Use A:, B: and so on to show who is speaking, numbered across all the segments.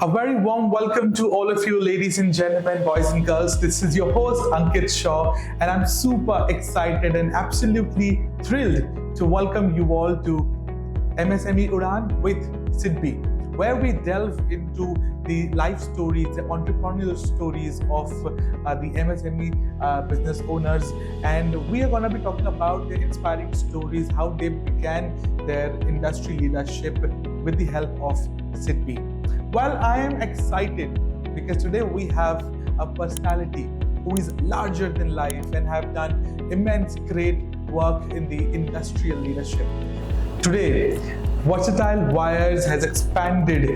A: A very warm welcome to all of you, ladies and gentlemen, boys and girls. This is your host, Ankit Shaw, and I'm super excited and absolutely thrilled to welcome you all to MSME Udan with SIDBI, where we delve into the life stories, the entrepreneurial stories of the MSME business owners. And we are going to be talking about their inspiring stories, how they began their industry leadership with the help of SIDBI. Well, I am excited because today we have a personality who is larger than life and have done immense great work in the industrial leadership. Today, Versatile Wires has expanded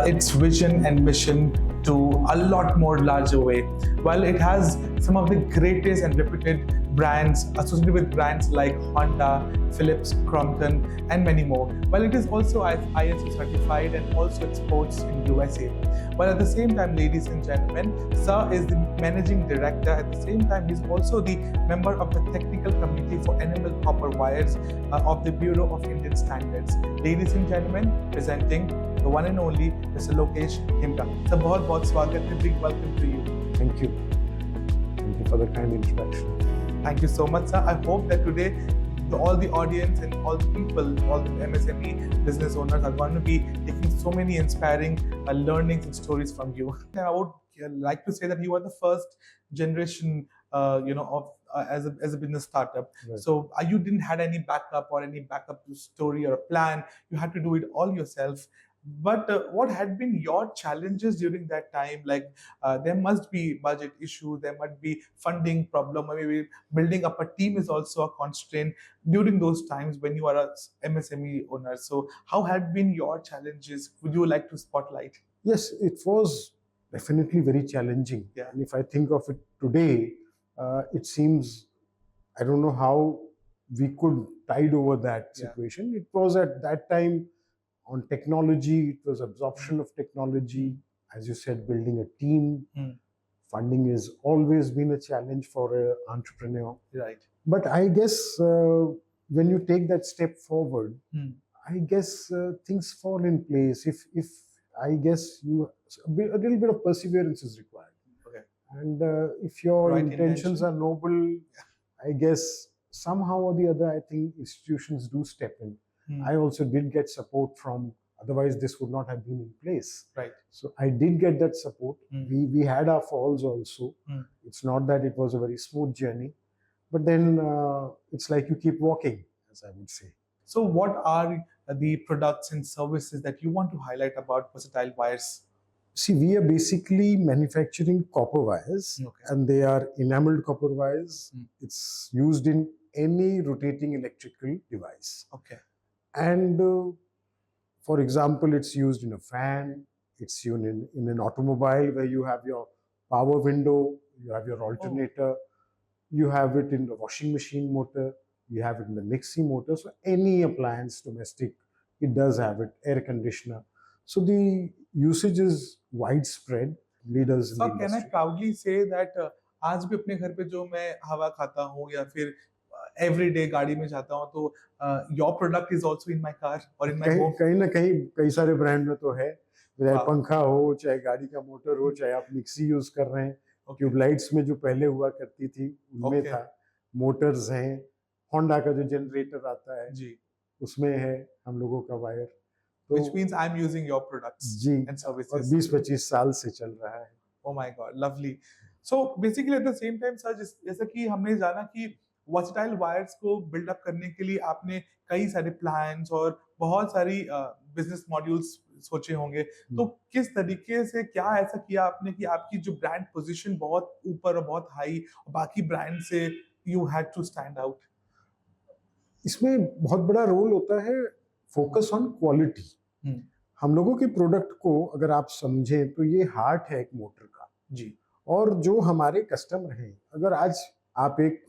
A: its vision and mission to a lot more larger way. While it has some of the greatest and reputed brands associated with brands like Honda, Philips, Crompton, and many more. While it is also ISO certified and also exports in USA. While at the same time, ladies and gentlemen, Sir is the managing director. At the same time, he's also the member of the technical committee for animal copper wires of the Bureau of Indian Standards. Ladies and gentlemen, presenting the one and only Mr. Lokesh Khemka. Sir, बहुत स्वागत है. Big welcome to you.
B: Thank you. Thank you for the kind introduction.
A: Thank you so much, sir. I hope that today all the audience and all the people, all the MSME business owners are going to be taking so many inspiring learnings and stories from you. And I would like to say that you are the first generation, of as a business startup.
B: Right.
A: So you didn't had any backup story or a plan. You had to do it all yourself. But what had been your challenges during that time? Like there must be budget issues, there might be funding problem, maybe building up a team is also a constraint during those times when you are a MSME owner. So how had been your challenges? Would you like to spotlight?
B: Yes, it was definitely very challenging.
A: Yeah.
B: And if I think of it today, it seems, I don't know how we could tide over that situation. Yeah. It was at that time on technology, it was absorption of technology, as you said, building a team. Funding has always been a challenge for an entrepreneur.
A: Right.
B: But I guess when you take that step forward, I guess things fall in place. If I guess a little bit of perseverance is required.
A: Okay.
B: And if your intentions are noble, I guess somehow or the other, I think institutions do step in. I also did get support from, otherwise this would not have been in place.
A: Right.
B: So I did get that support. We had our falls also. It's not that it was a very smooth journey, but then it's like you keep walking, as I would say.
A: So what are the products and services that you want to highlight about Versatile Wires?
B: See, we are basically manufacturing copper wires, and they are enameled copper wires. It's used in any rotating electrical device.
A: Okay.
B: And for example, it's used in a fan, it's used in an automobile where you have your power window, you have your alternator, you have it in the washing machine motor, you have it in the mixie motor. So any appliance, domestic, it does have it, air conditioner. So the usage is widespread, leaders in the industry.
A: So can I proudly say that आज भी अपने घर पे जो मैं हवा खाता हूँ या फिर everyday गाड़ी में जाता हूँ तो your product is also in my car or in my home?
B: कहीं ना कहीं कई सारे ब्रांड में तो है, चाहे पंखा हो, चाहे गाड़ी का मोटर हो, चाहे आप मिक्सी यूज कर रहे हैं, ट्यूबलाइट्स में जो पहले हुआ करती थी उनमें था, मोटर्स हैं, होंडा का जो जनरेटर आता है जी, उसमें है हम लोगों का wire.
A: Which means I'm using your products and services.
B: और 20-25 साल से चल रहा है.
A: Oh my God, lovely. So basically at the same time, sir, जैसा कि हमने जाना कि Versatile Wires को बिल्ड अप करने के लिए आपने कई सारे प्लान्स और बहुत सारी बिजनेस मॉड्यूल्स सोचे होंगे. तो किस तरीके से क्या ऐसा किया आपने कि आपकी जो ब्रांड पोजीशन बहुत ऊपर और बहुत हाई और बाकी ब्रांड से you had to stand out?
B: इसमें बहुत बड़ा रोल होता है फोकस ऑन क्वालिटी. हम लोगों के प्रोडक्ट को अगर आप समझें तो ये हार्ट है एक मोटर का जी. और जो हमारे कस्टमर हैं, अगर आज आप एक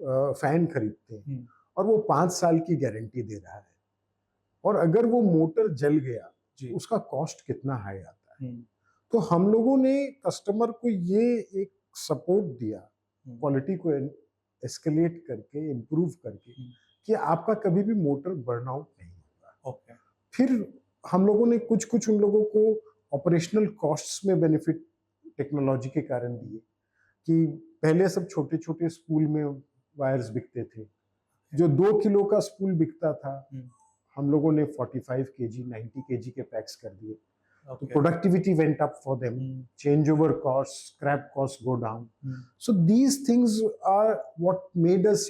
B: फैन खरीदते हैं और वो 5 साल की गारंटी दे रहा है, और अगर वो मोटर जल गया जी, उसका कॉस्ट कितना हाई आता है. तो हम लोगों ने कस्टमर को ये एक सपोर्ट दिया, क्वालिटी को एस्केलेट करके, इम्प्रूव करके, कि आपका कभी भी मोटर बर्न आउट नहीं होगा. फिर हम लोगों ने कुछ उन लोगों को ऑपरेशनल कॉस्ट्स में बेनिफिट टेक्नोलॉजी के कारण दिए कि पहले सब छोटे छोटे स्पूल में वायर्स बिकते थे, जो 2 किलो का स्पूल बिकता था हम लोगों ने 45 kg 90 kg के पैक्स कर दिए. So productivity went up for them. Changeover costs, scrap costs go down. So these things are what made us,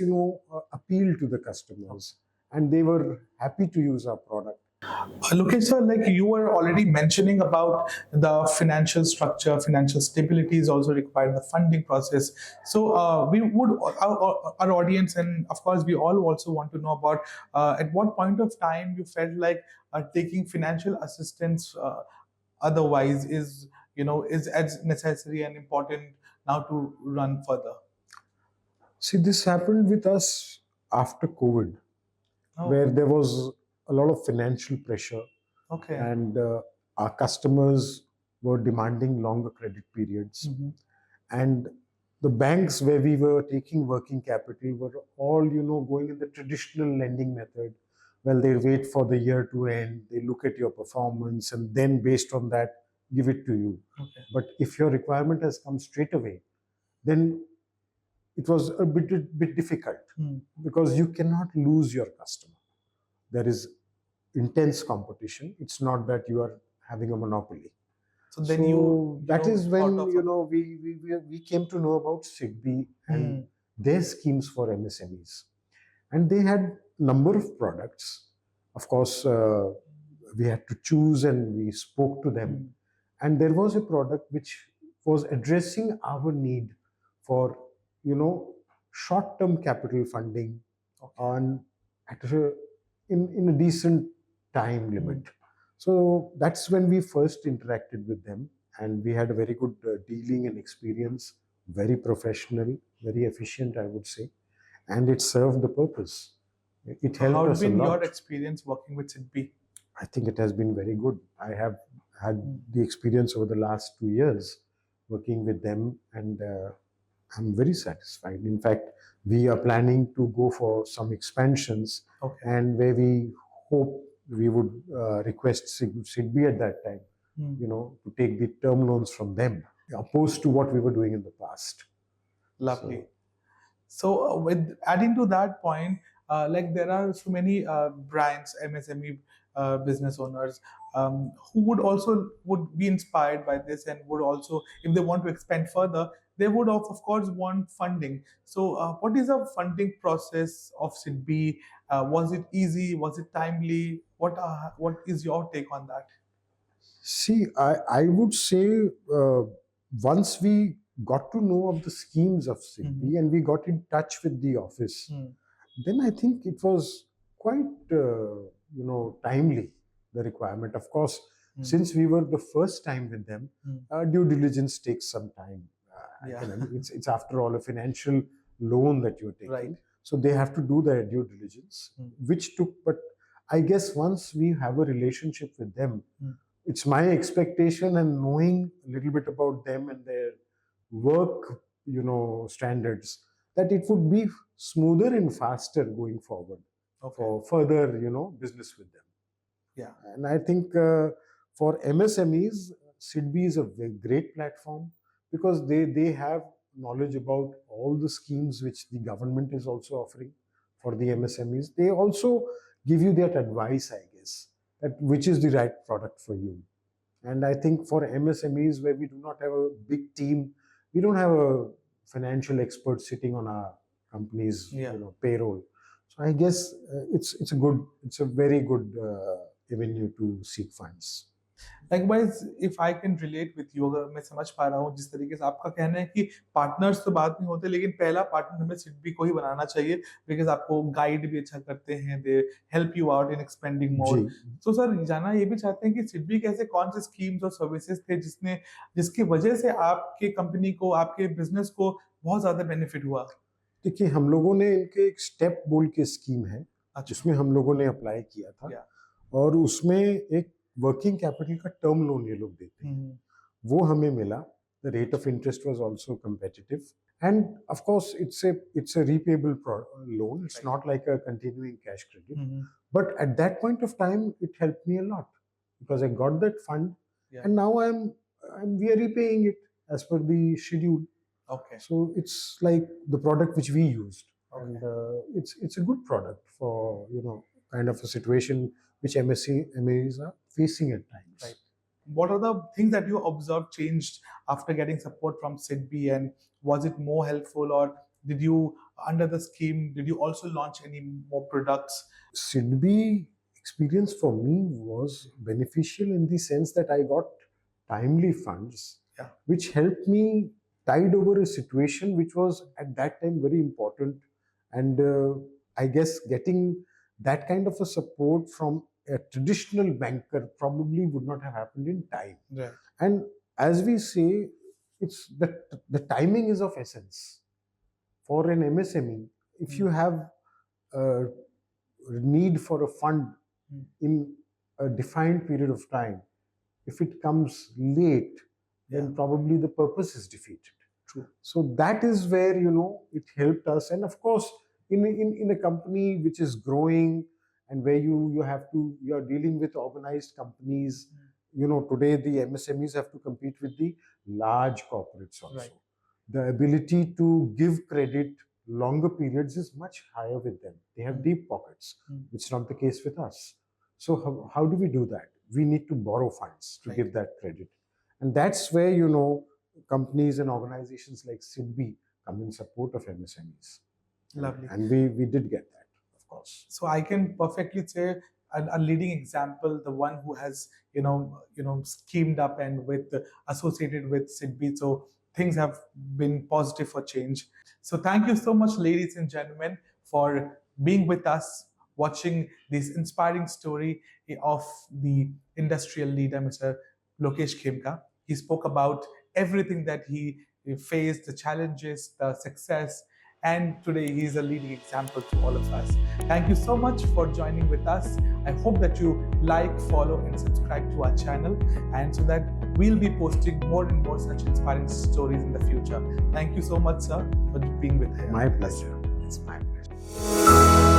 B: appeal to the customers, and they were happy to use our product.
A: Lokesh sir, like you were already mentioning about the financial structure, financial stability is also required in the funding process. So we would, our audience, and of course we all also want to know about at what point of time you felt like taking financial assistance otherwise is as necessary and important now to run further.
B: See, this happened with us after COVID, where there was a lot of financial pressure, and our customers were demanding longer credit periods, and the banks where we were taking working capital were all going in the traditional lending method. Well, they wait for the year to end, they look at your performance, and then based on that give it to you. But if your requirement has come straight away, then it was a bit difficult, because you cannot lose your customer. There is intense competition. It's not that you are having a monopoly. So then that is when we came to know about SIDBI and their schemes for MSMEs, and they had number of products. Of course, we had to choose, and we spoke to them, and there was a product which was addressing our need for short-term capital funding on in a decent time limit. So that's when we first interacted with them, and we had a very good dealing and experience, very professional, very efficient, I would say, and it served the purpose. It helped us a lot.
A: How has been your experience working with SIDBI?
B: I think it has been very good. I have had the experience over the last 2 years working with them, and I'm very satisfied. In fact, we are planning to go for some expansions, and where we hope we would request SIDBI at that time, to take the term loans from them, opposed to what we were doing in the past.
A: Lovely. So with adding to that point, like there are so many brands, MSME business owners who would be inspired by this, and would also, if they want to expand further, they would of course want funding. So what is the funding process of SIDBI? Was it easy? Was it timely? What is your take on that?
B: See, I would say once we got to know of the schemes of SIDBI and we got in touch with the office, then I think it was quite timely, the requirement. Of course, since we were the first time with them, due diligence takes some time. It's after all a financial loan that you're taking, so they have to do their due diligence, which took. But I guess once we have a relationship with them, it's my expectation, and knowing a little bit about them and their work, standards, that it would be smoother and faster going forward for further, business with them.
A: Yeah,
B: and I think for MSMEs, SIDBI is a great platform, because they have knowledge about all the schemes which the government is also offering for the MSMEs. They also give you that advice, I guess, that which is the right product for you. And I think for MSMEs, where we do not have a big team, we don't have a financial expert sitting on our company's payroll. So I guess it's a very good avenue to seek funds.
A: Likewise, if I can relate with you, अगर मैं समझ पा रहा हूँ जिस तरीके से आपका कहना है कि पार्टनर्स तो बात नहीं होते, लेकिन पहला पार्टनर हमें SIDBI को ही बनाना चाहिए, बिकॉज आपको गाइड भी अच्छा करते हैं, they help you out in expending more. तो सर जानना ये भी चाहते हैं कि SIDBI कैसे, कौन से स्कीम्स और सर्विसेज थे जिसकी वजह से आपके कंपनी को, आपके बिजनेस को बहुत ज्यादा बेनिफिट हुआ?
B: देखिए, हम लोगों ने इनके एक स्टेप बोल के स्कीम है, जिसमें हम लोगों ने अप्लाई किया था, और उसमें एक वर्किंग कैपिटल का टर्म लोन ये लोग देते हैं, वो हमें मिला. The rate of interest was also competitive, and of course it's a repayable loan. It's not like a continuing cash credit. But at that point of time, it helped me a lot, because I got that fund,
A: Yeah.
B: And now we are repaying it as per the schedule.
A: Okay.
B: So it's like the product which we used,
A: Okay.
B: and it's a good product for kind of a situation which MSMEs are facing at times.
A: Right. What are the things that you observed changed after getting support from SIDBI, and was it more helpful, or did you, under the scheme, did you also launch any more products?
B: SIDBI experience for me was beneficial in the sense that I got timely funds,
A: Yeah.
B: which helped me tide over a situation which was at that time very important. And I guess getting that kind of a support from a traditional banker probably would not have happened in time.
A: Right.
B: And as we say, it's the timing is of essence. For an MSME, if you have a need for a fund in a defined period of time, if it comes late, then probably the purpose is defeated.
A: True.
B: So that is where it helped us. And of course, in a company which is growing and where you are dealing with organized companies, today the MSMEs have to compete with the large corporates also.
A: Right.
B: The ability to give credit longer periods is much higher with them. They have deep pockets, which is not the case with us. So how do we do that? We need to borrow funds to give that credit. And that's where, companies and organizations like SIDBI come in support of MSMEs.
A: Lovely.
B: And we did get that, of course.
A: So I can perfectly say a leading example, the one who has, schemed up and associated with SIDBI. So things have been positive for change. So thank you so much, ladies and gentlemen, for being with us, watching this inspiring story of the industrial leader, Mr. Lokesh Khemka. He spoke about everything that he faced, the challenges, the success, and today he is a leading example to all of us. Thank you so much for joining with us. I hope that you like, follow, and subscribe to our channel, and so that we'll be posting more and more such inspiring stories in the future. Thank you so much, sir, for being with us.
B: My pleasure. It's my pleasure.